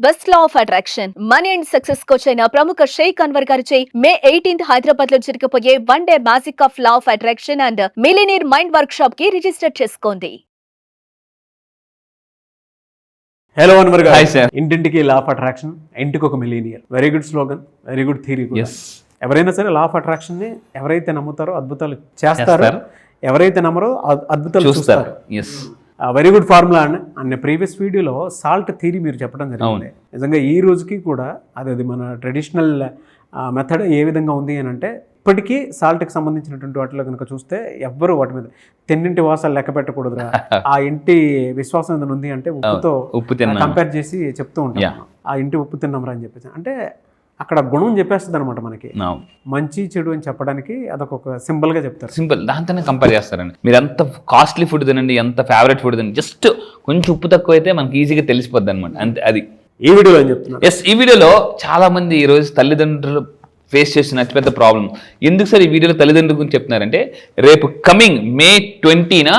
Best law of attraction money and success coach అయిన ప్రముఖ షేక్ అన్వర్ గారిచే మే 18th హైదరాబాద్ లో జరగబోయే 1 day magic of law of attraction and millionaire mind work shop కి register చేసుకోండి. హలో అన్వర్ గారు. Hi sir. ఇంటింటికి లా ఆఫ్ అట్రాక్షన్, ఇంటికి ఒక millionaire. Very good slogan, very good theory. ఎవరైనా సరే లా ఆఫ్ అట్రాక్షన్ ని ఎవరైతే నమ్ముతారో అద్భుతాలు చేస్తారు, ఎవరైతే నమ్మరో అద్భుతాలు చూస్తారు. వెరీ గుడ్ ఫార్ములా అండి. అన్న ప్రీవియస్ వీడియోలో సాల్ట్ థియరీ మీరు చెప్పడం జరిగింది. నిజంగా ఈ రోజుకి కూడా అది మన ట్రెడిషనల్ మెథడ్ ఏ విధంగా ఉంది అని అంటే, ఇప్పటికీ సాల్ట్కి సంబంధించినటువంటి వాటిలో కనుక చూస్తే ఎవ్వరు వాటి మీద తెన్నింటి వాసాలు లెక్క పెట్టకూడదురా, ఆ ఇంటి విశ్వాసం ఏదైనా ఉంది అంటే ఉప్పు కంపేర్ చేసి చెప్తూ ఉంటాం. ఆ ఇంటి ఉప్పు తిన్నామరా అని చెప్పేసి, అంటే అక్కడ గుణం చెప్పేస్తుంది అనమాట మనకి. మంచి చెడు అని చెప్పడానికి అదొక సింపుల్ గా చెప్తారు. సింపుల్ దాంతోనే కంపేర్ చేస్తారండి. మీరు ఎంత కాస్ట్లీ ఫుడ్ తినండి, ఎంత ఫేవరెట్ ఫుడ్ తినండి, జస్ట్ కొంచెం ఉప్పు తక్కువ అయితే మనకి ఈజీగా తెలిసిపోద్ది అనమాట. అంతే. అది ఈ వీడియోలో అని చెప్తున్నారు. ఈ వీడియోలో చాలా మంది ఈ రోజు తల్లిదండ్రులు ఫేస్ చేసిన అతిపెద్ద ప్రాబ్లం. ఎందుకు సార్ ఈ వీడియోలో తల్లిదండ్రుల గురించి చెప్తున్నారంటే, రేపు కమింగ్ May 20న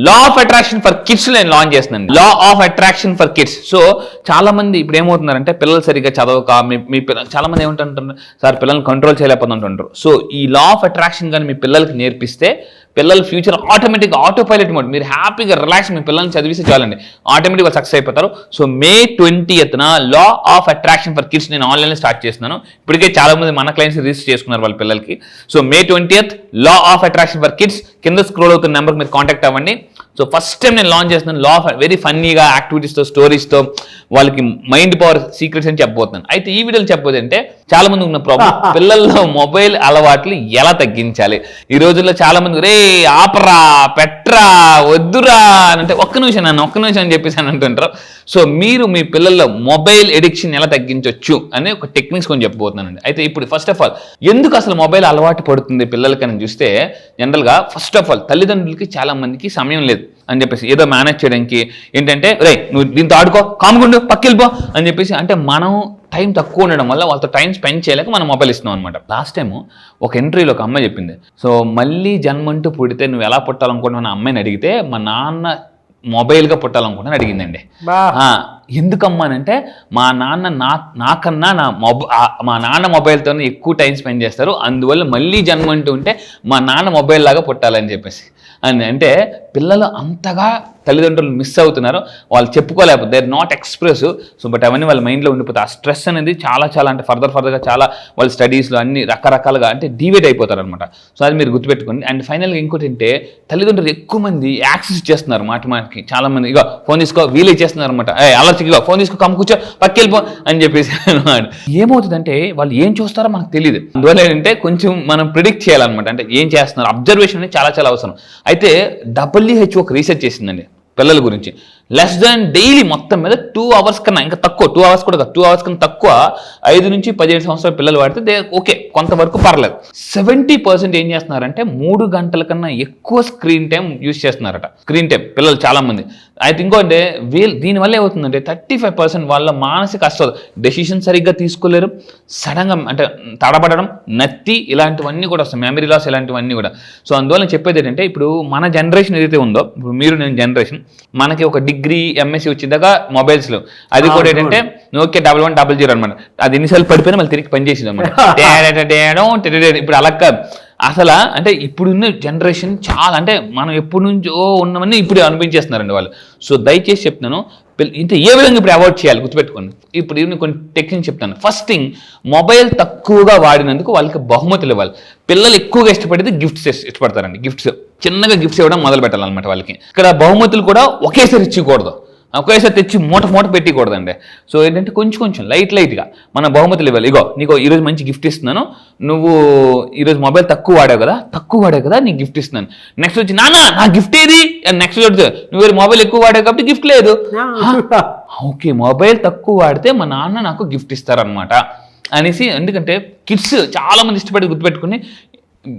law of attraction for kids నేను లాంచ్ చేస్తున్నాను. Law of attraction for kids. So చాలా మంది ఇప్పుడు ఏమవుతున్నారంటే, పిల్లలు సరిగ్గా చదవక మీ పిల్లలు చాలా మంది ఏమంటుంటారు, సార్ పిల్లల్ని కంట్రోల్ చేయలేకపోతుంటారు. సో ఈ లా ఆఫ్ అట్రాక్షన్ కానీ మీ పిల్లలకి నేర్పిస్తే, పిల్లల ఫ్యూచర్ ఆటోమేటిక్గా ఆటో పైలట్ మోడ్, మీరు హ్యాపీగా రిలాక్స్ మీ పిల్లల్ని చదివిస్తే చాలండి, ఆటోమేటిక్గా సక్సెస్ అయిపోతారు. సో May 20న law of attraction for kids నేను ఆన్లైన్లో స్టార్ట్ చేస్తున్నాను. ఇప్పటికే చాలా మంది మన క్లయింట్స్ రిజిస్టర్ చేసుకున్నారు వాళ్ళ పిల్లలకి. So May 20th law of attraction for kids. కింద స్క్రోల్ అవుతున్న నెంబర్కి మీరు కాంటాక్ట్ అవ్వండి. సో ఫస్ట్ టైం నేను లాంచ్ చేస్తున్నాను. లా ఆఫ్ వెరీ ఫన్నీగా యాక్టివిటీస్తో, స్టోరీస్తో వాళ్ళకి మైండ్ పవర్ సీక్రెట్స్ అని చెప్పబోతున్నాను. అయితే ఈ వీడియోలో చెప్పబోతే అంటే, చాలా మంది ఉన్న ప్రాబ్లం, పిల్లల్లో మొబైల్ అలవాట్లు ఎలా తగ్గించాలి. ఈ రోజుల్లో చాలా మంది రే ఆపరా, పెట్రా, వద్దురా అని అంటే, ఒక్క నిమిషం అని చెప్పేసి అని అంటుంటారు. సో మీరు మీ పిల్లల్లో మొబైల్ ఎడిక్షన్ ఎలా తగ్గించవచ్చు అనే ఒక టెక్నిక్స్ కొంచెం చెప్పబోతున్నానండి. అయితే ఇప్పుడు ఫస్ట్ ఆఫ్ ఆల్, ఎందుకు అసలు మొబైల్ అలవాటు పడుతుంది పిల్లలకి అని చూస్తే, జనరల్గా ఫస్ట్ ఆఫ్ ఆల్ తల్లిదండ్రులకి చాలా మందికి సమయం లేదు అని చెప్పేసి ఏదో మేనేజ్ చేయడానికి ఏంటంటే, రే నువ్వు దీంతో ఆడుకో, కాముకుండు, పక్కెళ్ళిపో అని చెప్పేసి, అంటే మనం టైం తక్కువ ఉండడం వల్ల వాళ్ళతో టైం స్పెండ్ చేయలేక మనం మొబైల్ ఇస్తున్నాం అనమాట. లాస్ట్ టైం ఒక ఎంట్రీలో ఒక అమ్మాయి చెప్పింది, సో మళ్ళీ జన్మంటూ పుడితే నువ్వు ఎలా పుట్టాలనుకుంటున్నా అమ్మాయిని అడిగితే, మా నాన్న మొబైల్గా పుట్టాలనుకుంటున్నాను అడిగిందండి. ఎందుకమ్మానంటే, మా నాన్న నాకన్నా మా నాన్న మొబైల్తోనే ఎక్కువ టైం స్పెండ్ చేస్తారు, అందువల్ల మళ్ళీ జన్మంటూ ఉంటే మా నాన్న మొబైల్ లాగా పుట్టాలని చెప్పేసి అని. అంటే పిల్లలు అంతగా తల్లిదండ్రులు మిస్ అవుతున్నారు, వాళ్ళు చెప్పుకోలేకపోతే, they are not expressive. So but అవన్నీ వాళ్ళ మైండ్లో ఉండిపోతాయి. ఆ స్ట్రెస్ అనేది చాలా అంటే ఫర్దర్గా చాలా వాళ్ళ స్టడీస్లో అన్ని రకరకాలుగా అంటే డీవేట్ అయిపోతారు అనమాట. సో అది మీరు గుర్తుపెట్టుకోండి. అండ్ ఫైనల్గా ఇంకోటి అంటే, తల్లిదండ్రులు ఎక్కువ మంది యాక్సెస్ చేస్తున్నారు మాటికి. చాలా మంది ఇగో ఫోన్ తీసుకో, వీలే చేస్తున్నారు అనమాట. అలర్చిగా ఫోన్ తీసుకో, కమ్ము కూర్చో, పక్కెళ్ళిపో అని చెప్పేసి అనమాట. ఏమవుతుందంటే, వాళ్ళు ఏం చూస్తారో మనకు తెలియదు. అందువల్ల ఏంటంటే కొంచెం మనం ప్రిడిక్ట్ చేయాలన్నమాట. అంటే ఏం చేస్తున్నారు, అబ్జర్వేషన్ అనేది చాలా అవసరం. అయితే WHO ఒక రీసెర్చ్ చేసిందండి పిల్లల గురించి. లెస్ దాన్ డైలీ మొత్తం మీద 2 hours కన్నా ఇంకా తక్కువ, 2 hours కూడా కాదు, 2 hours కన్నా తక్కువ 5 నుంచి 17 సంవత్సరాల పిల్లలు వాడితే ఓకే, కొంతవరకు పర్లేదు. 70% ఏం చేస్తున్నారంటే 3 గంటల కన్నా ఎక్కువ స్క్రీన్ టైం యూజ్ చేస్తున్నారట. స్క్రీన్ టైం పిల్లలు చాలా మంది. అయితే ఇంకోటి దీనివల్ల ఏమవుతుందంటే 35% వాళ్ళ మానసిక అస్వస్థత, డెసిషన్ సరిగ్గా తీసుకోలేరు, సడన్గా అంటే తడబడడం, నత్తి, ఇలాంటివన్నీ కూడా వస్తాయి, మెమరీ లాస్ ఇలాంటివన్నీ కూడా. సో అందువల్ల చెప్పేది ఏంటంటే, ఇప్పుడు మన జనరేషన్ ఏదైతే ఉందో, ఇప్పుడు మీరు నేను జనరేషన్, మనకి ఒక డిగ్రీ MSc వచ్చిందాకా మొబైల్స్లో, అది కూడా ఏంటంటే Nokia 1100 అనమాట. అది ఎన్నిసార్లు పడిపోయినా మళ్ళీ తిరిగి పనిచేసింది అనమాట. ఇప్పుడు అలా కాదు అసలు. అంటే ఇప్పుడున్న జనరేషన్ చాలా, అంటే మనం ఎప్పటి నుంచో ఉన్నవన్నీ ఇప్పుడు అనిపించేస్తున్నారండి వాళ్ళు. సో దయచేసి చెప్తున్నాను, ఇంత ఏ విధంగా ఇప్పుడు అవాయిడ్ చేయాలి గుర్తుపెట్టుకోండి. ఇప్పుడు నేను కొన్ని టెక్నిక్ చెప్తాను. ఫస్ట్ థింగ్, మొబైల్ తక్కువగా వాడినందుకు వాళ్ళకి బహుమతులు ఇవ్వాలి. పిల్లలు ఎక్కువగా ఇష్టపడేది గిఫ్ట్స్ ఇష్టపడతారండి. గిఫ్ట్స్, చిన్నగా గిఫ్ట్స్ ఇవ్వడం మొదలు పెట్టాలన్నమాట వాళ్ళకి. ఇక్కడ బహుమతులు కూడా ఒకేసారి ఇచ్చకూడదు, ఒకేసారి తెచ్చి మూట పెట్టకూడదండి. సో ఏంటంటే కొంచెం లైట్గా మన బహుమతులు ఇవ్వాలి. ఇగో నీకు ఈరోజు మంచి గిఫ్ట్ ఇస్తున్నాను, నువ్వు ఈరోజు మొబైల్ తక్కువ వాడావు కదా నీకు గిఫ్ట్ ఇస్తున్నాను. నెక్స్ట్ వచ్చి నాన్న నా గిఫ్ట్ ఏది, నెక్స్ట్ నువ్వు మొబైల్ ఎక్కువ వాడావు కాబట్టి గిఫ్ట్ లేదు. ఓకే, మొబైల్ తక్కువ వాడితే మా నాన్న నాకు గిఫ్ట్ ఇస్తారనమాట అనేసి. ఎందుకంటే కిడ్స్ చాలా మంది ఇష్టపడి గుర్తుపెట్టుకుని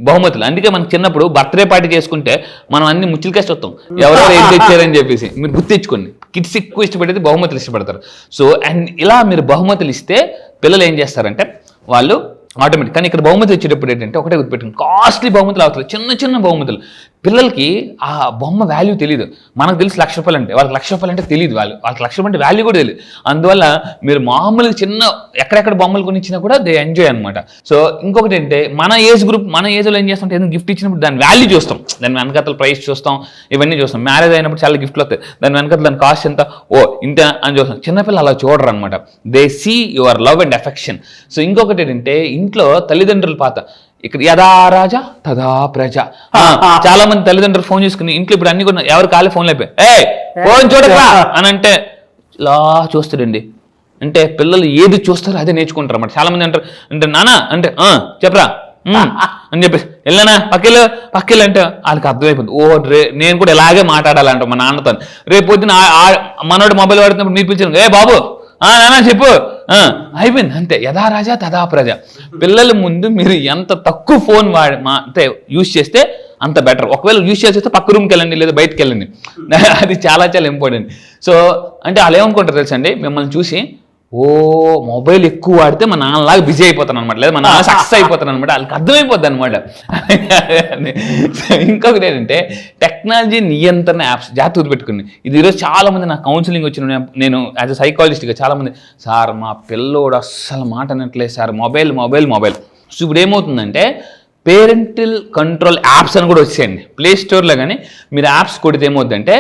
బహుమతులు. అందుకే మనకి చిన్నప్పుడు బర్త్డే పార్టీ చేసుకుంటే మనం అన్ని ముచ్చులకే చూస్తాం, ఎవరెవరు ఏం తెచ్చారని చెప్పేసి. మీరు గుర్తు తెచ్చుకోండి, కిడ్స్ ఎక్కువ ఇష్టపడేది బహుమతులు ఇష్టపడతారు. సో అండ్ ఇలా మీరు బహుమతులు ఇస్తే పిల్లలు ఏం చేస్తారంటే వాళ్ళు ఆటోమేటిక్. కానీ ఇక్కడ బహుమతులు వచ్చేటప్పుడు ఏంటంటే ఒకటే గుర్తుపెట్టుకుని, కాస్ట్లీ బహుమతులు అవుతాయి, చిన్న బహుమతులు. పిల్లలకి ఆ బొమ్మ వాల్యూ తెలియదు. మనకు తెలిసి ₹1,00,000 అంటే, వాళ్ళకి ₹1,00,000 అంటే తెలియదు. వాళ్ళకి ₹1,00,000 అంటే వాల్యూ కూడా తెలియదు. అందువల్ల మీరు మామూలుగా చిన్న ఎక్కడెక్కడ బొమ్మలు కొనిచ్చినా కూడా దే ఎంజాయ్ అనమాట. సో ఇంకొకటి ఏంటంటే మన ఏజ్ గ్రూప్, మన ఏజ్లో ఏం చేస్తాం, ఏదైనా గిఫ్ట్ ఇచ్చినప్పుడు దాని వాల్యూ చూస్తాం, దాని వెనకతల ప్రైస్ చూస్తాం, ఇవన్నీ చూస్తాం. మ్యారేజ్ అయినప్పుడు చాలా గిఫ్ట్లు వస్తాయి, దాని వెనకతల దాని కాస్ట్ ఎంత, ఓ ఇంత అని చూస్తాం. చిన్నపిల్లలు అలా చూడరు అనమాట. They see your love and affection. So ఇంకొకటి ఏంటంటే ఇంట్లో తల్లిదండ్రుల పాత్ర. ఇక్కడ యదా రాజా తదా ప్రజ. చాలా మంది తల్లిదండ్రులు ఫోన్ చేసుకుని ఇంట్లో ఇప్పుడు అన్ని కూడా ఎవరు ఖాళీ ఫోన్లు అయిపోయి ఫోన్ చూడరా అని అంటే ఇలా చూస్తాడండి. అంటే పిల్లలు ఏది చూస్తారో అదే నేర్చుకుంటారు అన్నమాట. చాలా మంది అంటారు అంటే నానా అంటే చెప్పరా అని చెప్పేసి వెళ్ళానా పక్కెళ్ళు అంటే వాళ్ళకి అర్థమైపోతుంది. నేను కూడా ఇలాగే మాట్లాడాలంట మా నాన్నతో. రేపు పొద్దున మనోడు మొబైల్ వాడుతున్నప్పుడు మీరు పిలిచాను బాబు నానా చెప్పు అయిపోయింది అంతే. యథా రాజా తదా ప్రజ. పిల్లల ముందు మీరు ఎంత తక్కువ ఫోన్ అంటే యూజ్ చేస్తే అంత బెటర్. ఒకవేళ యూజ్ చేస్తే పక్క రూమ్కి వెళ్ళండి లేదా బయటకు వెళ్ళండి, అది చాలా చాలా ఇంపార్టెంట్. సో అంటే వాళ్ళు ఏమనుకుంటారు తెలుసండి, మిమ్మల్ని చూసి మొబైల్ ఎక్కువ వాడితే మా నాన్నలాగా బిజీ అయిపోతాను అనమాట, లేదా మా నాన్న సక్సెస్ అయిపోతాను అనమాట. వాళ్ళకి అర్థమైపోద్ది అనమాట. ఇంకొకటి ఏంటంటే టెక్నాలజీ నియంత్రణ యాప్స్ జాగ్రత్త పెట్టుకుని. ఇది ఈరోజు చాలా మంది నాకు కౌన్సిలింగ్ వచ్చిన, నేను యాజ్ అ సైకాలజిస్ట్గా చాలా మంది సార్ మా పిల్లోడు అస్సలు మాట అనట్లేదు సార్, మొబైల్. సో ఇప్పుడు ఏమవుతుందంటే పేరెంటల్ కంట్రోల్ యాప్స్ అని కూడా వచ్చేయండి ప్లే స్టోర్లో. కానీ మీరు యాప్స్ కొడితే ఏమవుతుందంటే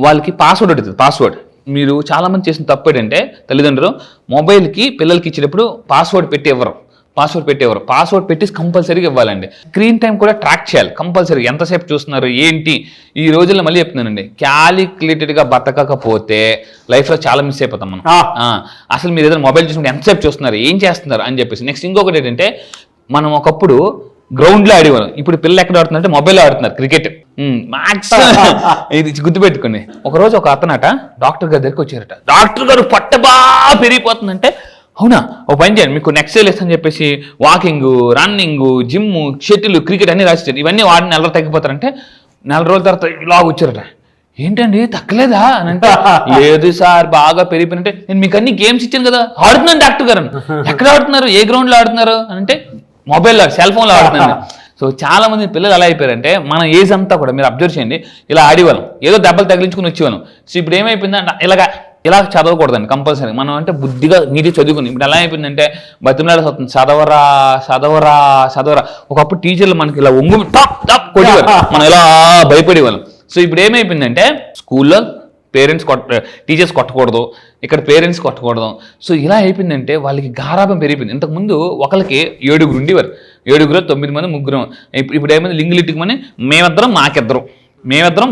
వాళ్ళకి పాస్వర్డ్ అడుగుతుంది. పాస్వర్డ్ మీరు చాలామంది చేసిన తప్పు ఏంటంటే తల్లిదండ్రులు మొబైల్కి పిల్లలకి ఇచ్చేటప్పుడు పాస్వర్డ్ పెట్టి ఇవ్వరు. పాస్వర్డ్ పెట్టి కంపల్సరీగా ఇవ్వాలండి. స్క్రీన్ టైం కూడా ట్రాక్ చేయాలి కంపల్సరీ. ఎంతసేపు చూస్తున్నారు ఏంటి. ఈ రోజుల్లో మళ్ళీ చెప్తున్నానండి, క్యాలిక్యులేటెడ్గా బతకకపోతే లైఫ్లో చాలా మిస్ అయిపోతాం మనం. అసలు మీరు ఏదైనా మొబైల్ చూసుకుంటే ఎంతసేపు చూస్తున్నారు, ఏం చేస్తున్నారు అని చెప్పేసి. నెక్స్ట్ ఇంకొకటి ఏంటంటే మనం ఒకప్పుడు గ్రౌండ్లో ఆడేవారు, ఇప్పుడు పిల్లలు ఎక్కడ ఆడుతున్నారంటే మొబైల్లో ఆడుతున్నారు క్రికెట్. మ్యాక్సిమం ఇది గుర్తుపెట్టుకోండి. ఒకరోజు ఒక అతనట డాక్టర్ గారి దగ్గరికి వచ్చారట. డాక్టర్ గారు పొట్ట బాగా పెరిగిపోతుందంటే అవునా ఒక పని చేయండి మీకు నెక్స్ట్ డే లెస్ అని చెప్పేసి walking, running, gym, shuttle, cricket అన్ని రాసిచ్చారు. ఇవన్నీ వాడిని 4 రోజులు తగ్గిపోతారంటే 4 రోజుల తర్వాత ఇలాగ వచ్చారట. ఏంటండి తగ్గలేదా అని అంటే లేదు సార్ బాగా పెరిగిపోయినంటే నేను మీకు అన్ని గేమ్స్ ఇచ్చాను కదా ఆడుతున్నాను డాక్టర్ గారు. ఎక్కడ ఆడుతున్నారు, ఏ గ్రౌండ్లో ఆడుతున్నారు అని అంటే మొబైల్లో సెల్ ఫోన్లో ఆడుతున్నాను. సో చాలా మంది పిల్లలు ఎలా అయిపోయారంటే మన ఏజ్ అంతా కూడా మీరు అబ్జర్వ్ చేయండి ఇలా ఆడేవాళ్ళం, ఏదో దెబ్బలు తగిలించుకుని వచ్చేవాళ్ళం. సో ఇప్పుడు ఏమైపోయిందంటే ఇలా చదవకూడదండి కంపల్సరీ. మనం అంటే బుద్ధిగా నీటి చదువుకుని ఇప్పుడు ఎలా అయిపోయిందంటే బతిమలాడాల్సి వస్తుంది, చదవరా. ఒకప్పుడు టీచర్లు మనకి ఇలా ఒంగు టాప్ కొట్టేవారు, మనం ఇలా భయపడేవాళ్ళం. సో ఇప్పుడు ఏమైపోయిందంటే స్కూల్లో టీచర్స్ కొట్టకూడదు, ఇక్కడ పేరెంట్స్ కొట్టకూడదు. సో ఇలా అయిపోయిందంటే వాళ్ళకి గారాభం పెరిగిపోయింది. ఇంతకుముందు ఒకరికి 7 ఉండేవారు, 7, 9 మంది, 3. ఇప్పుడు ఏమైంది లింగులిట్టుకు మని మేమిద్దరం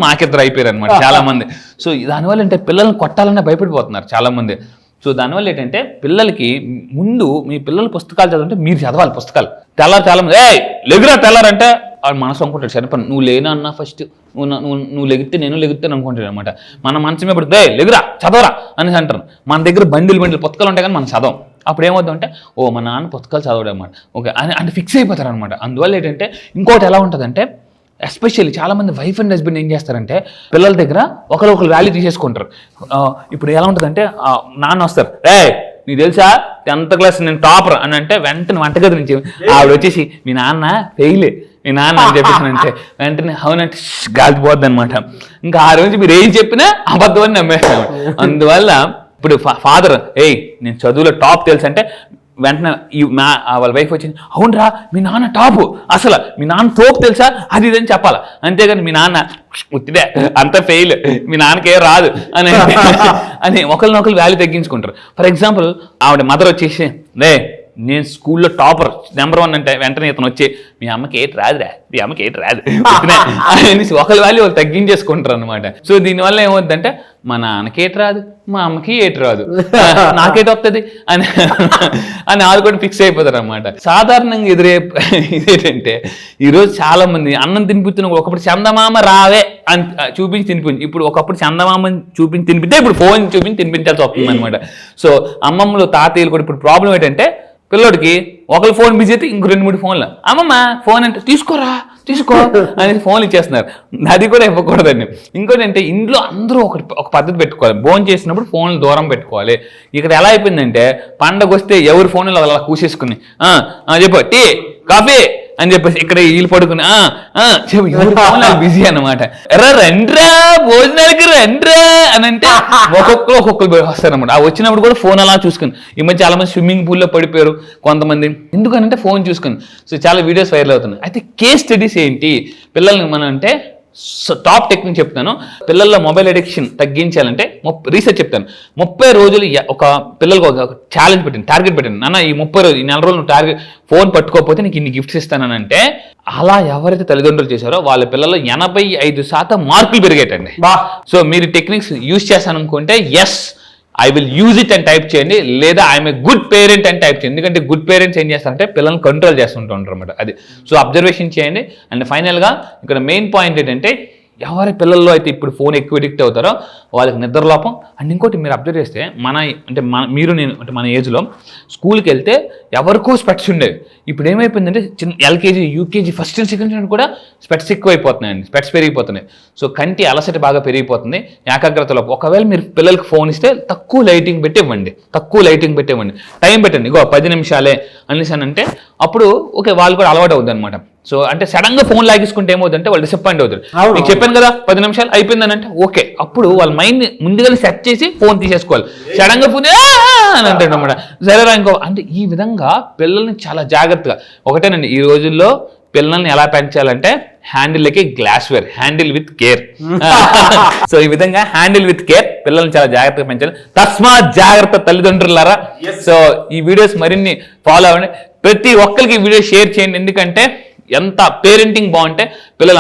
మాకిద్దరు అయిపోయారు అనమాట చాలా మంది. సో దానివల్ల అంటే పిల్లల్ని కొట్టాలన్నా భయపడిపోతున్నారు చాలా మంది. సో దానివల్ల ఏంటంటే పిల్లలకి ముందు మీ పిల్లలు పుస్తకాలు చదవాలంటే మీరు చదవాలి పుస్తకాలు. తెల్లారు చాలా మంది లెగురా తెల్లారంటే వాడు మనసు అనుకుంటాడు సరిపని నువ్వు లేనా అన్నా ఫస్ట్ నువ్వు లెగితే నేను లెగుతాను అనుకుంటాడు అనమాట. మన మనసు పడితే లెగురా చదవరా అని అంటారు. మన దగ్గర బండిలు పుస్తకాలు ఉంటాయి కానీ మనం చదవం. అప్పుడు ఏమవుతుందంటే మా నాన్న పుస్తకాలు చదవడం అనమాట ఓకే అని ఫిక్స్ అయిపోతారు అనమాట. అందువల్ల ఏంటంటే ఇంకోటి ఎలా ఉంటుందంటే ఎస్పెషల్లీ చాలా మంది వైఫ్ అండ్ హస్బెండ్ ఏం చేస్తారంటే పిల్లల దగ్గర ఒకరు వాల్యూ తీసేసుకుంటారు. ఇప్పుడు ఎలా ఉంటుందంటే నాన్న వస్తారు, నీకు తెలుసా 10th క్లాస్ నేను టాపర్ అని అంటే వెంటనే వంటగది నుంచి ఆవిడ వచ్చేసి మీ నాన్న ఫెయిలే మీ నాన్న అని చెప్పేసానంటే వెంటనే అవునంటే గాలిపోద్ది అనమాట. ఇంకా ఆ రోజు మీరు ఏం చెప్పినా అబద్ధం అని నమ్మేస్తాను. అందువల్ల ఇప్పుడు ఫాదర్ నేను చదువులో టాప్ తెలుసు అంటే వెంటనే వాళ్ళ వైఫ్ వచ్చింది అవునరా మీ నాన్న టాపు, అసలు మీ నాన్న తోపు తెలుసా అది ఇదని చెప్పాలా. అంతేగాని మీ నాన్న ఉత్తిదే అంత ఫెయిల్ మీ నాన్నకే రాదు అని ఒకరినొకరు వాల్యూ తగ్గించుకుంటారు. ఫర్ ఎగ్జాంపుల్ ఆవిడ మదర్ వచ్చేసి నేను స్కూల్లో టాపర్ నెంబర్ 1 అంటే వెంటనే ఇతను వచ్చి మీ అమ్మకి ఏటి రాదురా అనేసి ఒకరి వాల్యూ వాళ్ళు తగ్గించేసుకుంటారు అనమాట. సో దీనివల్ల ఏమవుతుందంటే మా నాన్నకి ఏటి రాదు, మా అమ్మకి ఏటి రాదు, నాకేటి వస్తుంది అని వాళ్ళు కూడా ఫిక్స్ అయిపోతారు అనమాట. సాధారణంగా ఇదేంటంటే ఈరోజు చాలా మంది అన్నం తినిపిస్తున్న ఒకప్పుడు చందమామ రావే అని చూపించి తినిపించి, ఇప్పుడు ఒకప్పుడు చందమామ చూపించి తినిపిస్తే ఇప్పుడు ఫోన్ చూపించి తినిపించాల్సి వస్తుంది అనమాట. సో అమ్మమ్మలు తాతయ్యలు కూడా ఇప్పుడు ప్రాబ్లం ఏంటంటే పిల్లోడికి ఒకరు ఫోన్ బిజీ అయితే ఇంకో 2-3 ఫోన్లు అమ్మమ్మ ఫోన్ అంటే తీసుకో అనేది ఫోన్లు ఇచ్చేస్తున్నారు. అది కూడా ఇవ్వకూడదండి. ఇంకోటి అంటే ఇంట్లో అందరూ ఒక పద్ధతి పెట్టుకోవాలి, భోజనం చేసినప్పుడు ఫోన్లు దూరం పెట్టుకోవాలి. ఇక్కడ ఎలా అయిపోయిందంటే పండగ వస్తే ఎవరి ఫోన్లు అలా కూసేసుకుని చెప్పు టీ కాఫీ అని చెప్పేసి ఇక్కడ వీళ్ళు పడుకుని బిజీ అనమాట. రండ్రా భోజనాలకి రండ్రా అని అంటే ఒక్కొక్కరు వస్తారనమాట. ఆ వచ్చినప్పుడు కూడా ఫోన్ అలా చూసుకుని, ఈ మధ్య చాలా మంది స్విమ్మింగ్ పూల్లో పడిపోయారు కొంతమంది, ఎందుకనంటే ఫోన్ చూసుకుని. సో చాలా వీడియోస్ వైరల్ అవుతున్నాయి. అయితే కేస్ స్టడీస్ ఏంటి పిల్లల్ని మనం అంటే టాప్ టెక్నిక్ చెప్తాను. పిల్లల్లో మొబైల్ అడిక్షన్ తగ్గించాలంటే రీసెర్చ్ చెప్తాను. 30 రోజులు ఒక పిల్లలకు ఒక ఛాలెంజ్ పెట్టండి, టార్గెట్ పెట్టండి. నాన్న ఈ 30 రోజులు, ఈ 4 రోజులు నువ్వు టార్గెట్ ఫోన్ పట్టుకోకపోతే నీకు ఇన్ని గిఫ్ట్స్ ఇస్తానని అంటే, అలా ఎవరైతే తల్లిదండ్రులు చేశారో వాళ్ళ పిల్లలు 85% మార్కులు పెరిగేటండి. సో మీరు టెక్నిక్స్ యూజ్ చేస్తాను అనుకుంటే yes I will use it అని టైప్ చేయండి, లేదా ఐఎమ్ ఏ గుడ్ పేరెంట్ అని టైప్ చేయండి. ఎందుకంటే గుడ్ పేరెంట్స్ ఏం చేస్తారంటే పిల్లల్ని కంట్రోల్ చేస్తుంటూ ఉంటారు అనమాట. అది సో అబ్జర్వేషన్ చేయండి. అండ్ ఫైనల్గా ఇక్కడ మెయిన్ పాయింట్ ఏంటంటే, ఎవరి పిల్లల్లో అయితే ఇప్పుడు ఫోన్ ఎక్కువ ఎడిక్ట్ అవుతారో వాళ్ళకి నిద్రలోపం. అండ్ ఇంకోటి మీరు అబ్జర్వ్ చేస్తే మీరు నేను అంటే మన ఏజ్లో స్కూల్కి వెళ్తే ఎవరికో స్పెట్స్ ఉండేవి. ఇప్పుడు ఏమైపోయిందంటే చిన్న LKG, UKG, first and second standard కూడా స్పెట్స్ ఎక్కువ అయిపోతున్నాయండి, స్పెట్స్ పెరిగిపోతున్నాయి. సో కంటి అలసట బాగా పెరిగిపోతుంది, ఏకాగ్రతలో. ఒకవేళ మీరు పిల్లలకి ఫోన్ ఇస్తే తక్కువ లైటింగ్ పెట్టి ఇవ్వండి, టైం పెట్టండి. ఇగో 10 నిమిషాలే అనేసి అంటే అప్పుడు ఓకే వాళ్ళు కూడా అలవాటు అవుతుంది అనమాట. సో అంటే సడన్ గా ఫోన్ లాగేసుకుంటే ఏమవుతుందంటే వాళ్ళు డిసప్పాయింట్ అవుతారు. మీకు చెప్పాను కదా 10 నిమిషాలు అయిపోయిందని అంటే ఓకే, అప్పుడు వాళ్ళ మైండ్ ముందుగా సెట్ చేసి ఫోన్ తీసేసుకోవాలి. సడన్ గా ఫోన్ అని అంటాడు అనమాట. సరేరా ఇంకో అంటే ఈ విధంగా పిల్లల్ని చాలా జాగ్రత్తగా. ఒకటేనండి, ఈ రోజుల్లో పిల్లల్ని ఎలా పెంచాలంటే హ్యాండిల్కి glassware, handle with care. So ఈ విధంగా హ్యాండిల్ విత్ కేర్ పిల్లల్ని చాలా జాగ్రత్తగా పెంచాలి. తస్మాత్ జాగ్రత్త తల్లిదండ్రులారా. సో ఈ వీడియోస్ మరిన్ని ఫాలో అవ్వండి. ప్రతి ఒక్కరికి ఈ వీడియో షేర్ చేయండి. ఎందుకంటే ఎంత పేరెంటింగ్ బాగుంటే పిల్లలు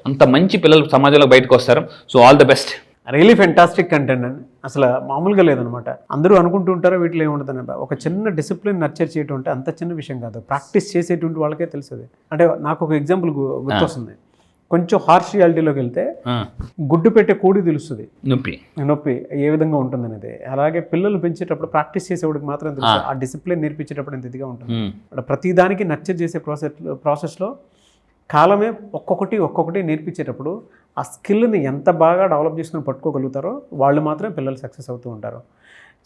అంత మంచి పిల్లలు సమాజంలో బయటకు వస్తారు. So all the best. Really fantastic content అండి, అసలు మామూలుగా లేదనమాట. అందరూ అనుకుంటూ ఉంటారో వీటిలో ఏముంటుందని. ఒక చిన్న డిసిప్లిన్ నర్చర్ చేయటం అంటే అంత చిన్న విషయం కాదు, ప్రాక్టీస్ చేసేటువంటి వాళ్ళకే తెలుస్తుంది. అంటే నాకు ఒక ఎగ్జాంపుల్ గుర్తొస్తుంది. కొంచెం హార్ష్ రియాలిటీలోకి వెళ్తే గుడ్డు పెట్టే కోడి తెలుస్తుంది నొప్పి ఏ విధంగా ఉంటుంది అనేది. అలాగే పిల్లలు పెంచేటప్పుడు ప్రాక్టీస్ చేసేవాడికి మాత్రం తెలుసు ఆ డిసిప్లిన్ నేర్పించేటప్పుడు ఎంత ఇదిగా ఉంటుంది. ప్రతి దానికి నర్చర్ చేసే ప్రాసెస్లో కాలమే ఒక్కొక్కటి నేర్పించేటప్పుడు ఆ స్కిల్ని ఎంత బాగా డెవలప్ చేసుకుని పట్టుకోగలుగుతారో వాళ్ళు మాత్రమే పిల్లలు సక్సెస్ అవుతూ ఉంటారు.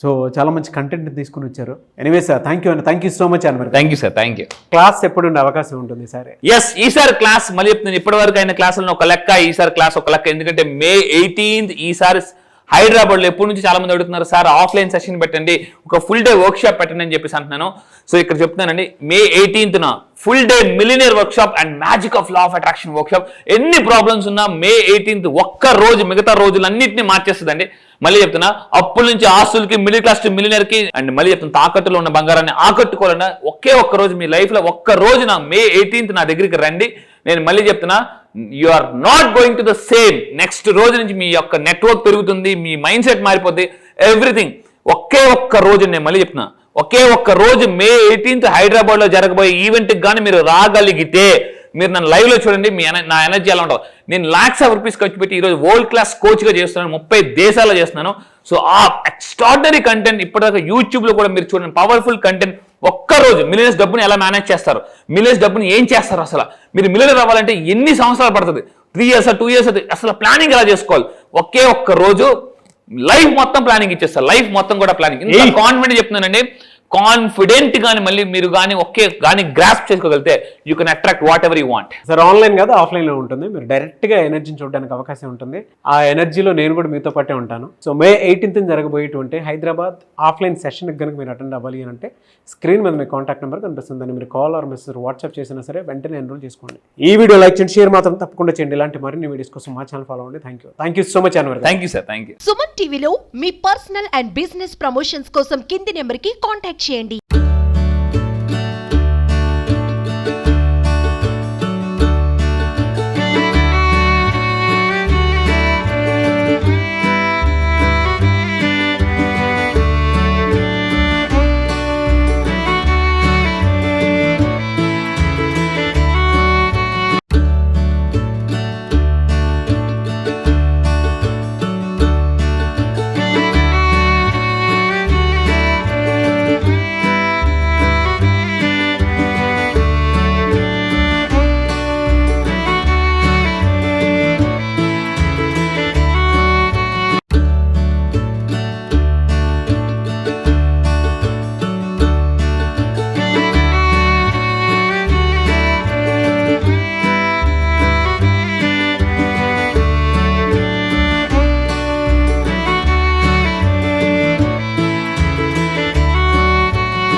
సో చాలా మంచి కంటెంట్ తీసుకుని వచ్చారు. Anyway sir, thank you so much అని. Thank you sir, thank you. Class ఎప్పుడు ఉండే అవకాశం ఉంటుంది సార్? ఎస్, ఈసారి క్లాస్ మళ్ళీ చెప్తున్నాను, ఇప్పటి వరకు అయిన క్లాసులను ఒక లెక్క, ఈసారి క్లాస్ ఒక లెక్క. ఎందుకంటే May 18th ఈసారి హైదరాబాద్లో ఎప్పటి నుంచి చాలా మంది అడుగుతున్నారు, సార్ ఆఫ్లైన్ సెషన్ పెట్టండి, ఒక ఫుల్ డే వర్క్ షాప్ పెట్టండి అని చెప్పేసి అంటున్నాను. సో ఇక్కడ చెప్తున్నానండి, May 18th full day millionaire work shop and magic of law of attraction work shop. ఎన్ని ప్రాబ్లమ్స్ ఉన్నా May 18th ఒక్క రోజు మిగతా రోజులన్నింటినీ మార్చేస్తుందండి. మళ్ళీ చెప్తున్నా, అప్పుల నుంచి ఆస్తులకి, మిడిల్ క్లాస్ టు మిలినియర్ కి, అండ్ మళ్ళీ చెప్తున్నా తాకట్టులో ఉన్న బంగారాన్ని ఆకట్టుకోవాలన్నా ఒక్క రోజు మీ లైఫ్ లో ఒక్క రోజు May 18th నా దగ్గరికి రండి. నేను మళ్ళీ చెప్తున్నా, you are not going to the same. Next రోజు నుంచి మీ యొక్క నెట్వర్క్ పెరుగుతుంది, మీ మైండ్ సెట్ మారిపోద్ది, ఎవ్రీథింగ్. ఒక్క రోజు, నేను మళ్ళీ చెప్తున్నా, ఒక్క రోజు May 18th హైదరాబాద్ లో జరగబోయే ఈవెంట్ కి కానీ మీరు రాగలిగితే, మీరు నన్ను లైవ్ లో చూడండి, నా ఎనర్జీ ఎలా ఉంటుంది. నేను lakhs of rupees ఖర్చు పెట్టి ఈరోజు వరల్డ్ క్లాస్ కోచ్ గా చేస్తున్నాను, 30 దేశాల్లో చేస్తున్నాను. సో ఆ ఎక్స్ట్రాడినరీ కంటెంట్ ఇప్పటిదాకా యూట్యూబ్ లో కూడా మీరు చూడండి, పవర్ఫుల్ కంటెంట్. ఒక్కరోజు మిలియన్స్ డబ్బుని ఎలా మేనేజ్ చేస్తారు, మిలియన్స్ డబ్బుని ఏం చేస్తారు, అసలు మీరు మిలియనర్ అవ్వాలంటే ఎన్ని సంవత్సరాలు పడుతుంది, 3 years 2 years, అసలు ప్లానింగ్ ఎలా చేసుకోవాలి. ఒక్క రోజు లైఫ్ మొత్తం ప్లానింగ్ ఇచ్చేస్తారు, లైఫ్ మొత్తం కూడా ప్లానింగ్. ఇంత కాన్ఫిడెంట్ చెప్తున్నానండి, కాన్ఫిడెంట్ గాని మళ్ళీ మీరు కానీ గ్రాస్ప్ చేసుకోగలిగితే you can attract what ever you want. Sir online కాదు, ఆఫ్లైన్ లో ఉంటుంది. మీరు డైరెక్ట్ గా ఎనర్జీని చూడడానికి అవకాశం ఉంటుంది. ఆ ఎనర్జీలో నేను కూడా మీతో పాటే ఉంటాను. సో May 18th జరగబోయేటువంటి హైదరాబాద్ ఆఫ్లైన్ సెషన్ కనుక మీరు అటెండ్ అవ్వాలి అని అంటే స్క్రీన్ మీద మీ కాంటాక్ట్ నెంబర్ కనిపిస్తుంది, దాన్ని మీరు కాల్ ఆర్ మెసేజ్ వాట్సాప్ చేసినా సరే వెంటనే ఎన్రోల్ చేసుకోండి. ఈ వీడియో లైక్ చేయండి, షేర్ మాత్రం తప్పకుండా చేయండి. ఇలాంటి మరిన్ని వీడియోస్ కోసం మా ఛానల్ ఫాలో అవ్వండి. Thank you so much Anwar. Thank you sir, thank you. Suman టీవీలో మీ పర్సనల్ అండ్ బిజినెస్ ప్రమోషన్స్ కోసం కింది నెంబర్ కి కాంటాక్ట్ చేయండి.